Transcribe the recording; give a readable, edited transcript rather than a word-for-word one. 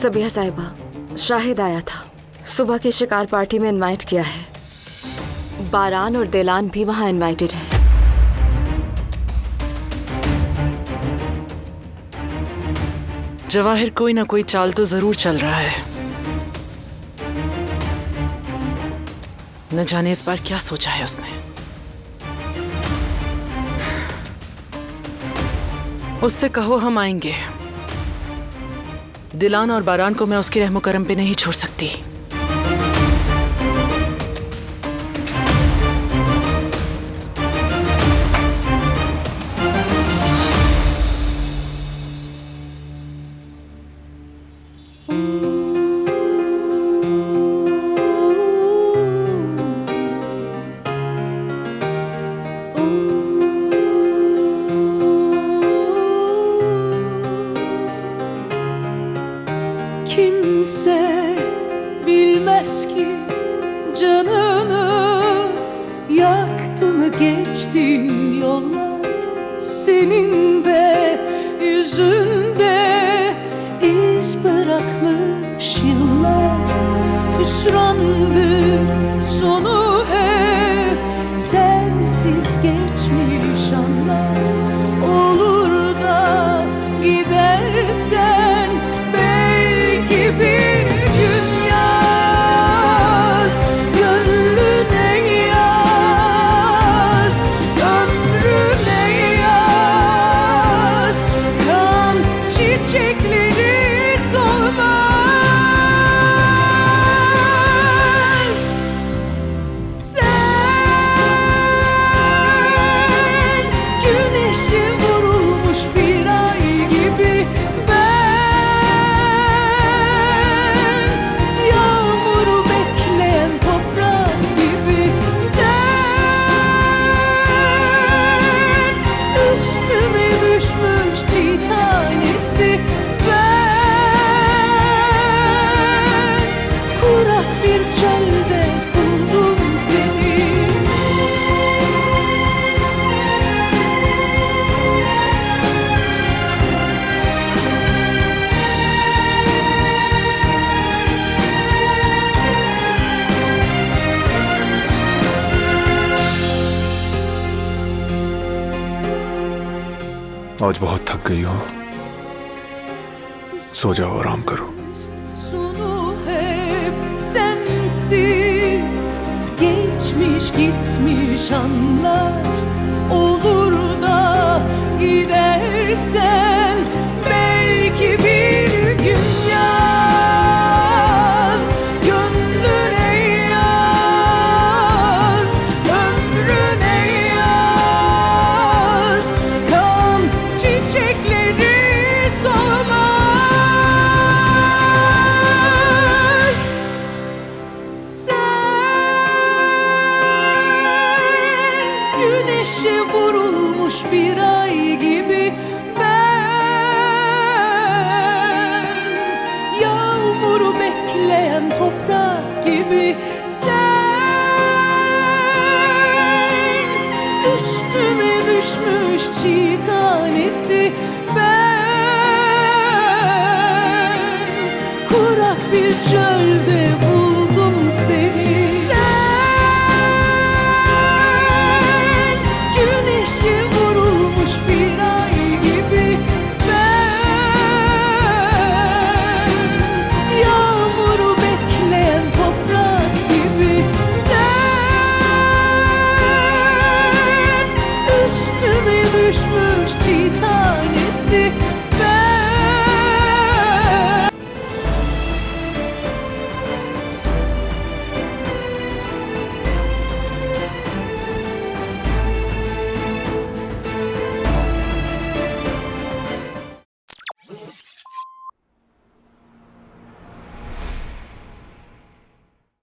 सबिया साहिबा, शाहिद आया था। सुबह की शिकार पार्टी में इनवाइट किया है। बारान और दिलान भी वहां इनवाइटेड है। जवाहिर कोई ना कोई चाल तो जरूर चल रहा है। न जाने इस बार क्या सोचा है उसने। उससे कहो हम आएंगे। दिलान और बारान को मैं उसके रहमो करम पे नहीं छोड़ सकती। Kimse bilmez ki canını yaktı mı geçtin yollar. Senin de yüzünde iz bırakmış yıllar. Hüsrandır sonu hep sensiz geçmiş anlar. Olur da gidersen bir gün yaz, gönlüne yaz, ömrüne yaz. Kan çiçekleri solmaz. Sen güneşe vurulmuş bir ay gibi. आज बहुत थक गई हो, सो जाओ, आराम करो। Sonu hep sensiz geçmiş gitmiş anlar. Olur da gidersen belki bir gün yaz, gönlüne yaz, ömrüne yaz. Kan çiçekleri solmaz. Sen güneşe vurulmuş bir ay gibi. Ben yağmuru bekleyen toprak gibi. Sen üstüme düşmüş çiğ tanesi. Ben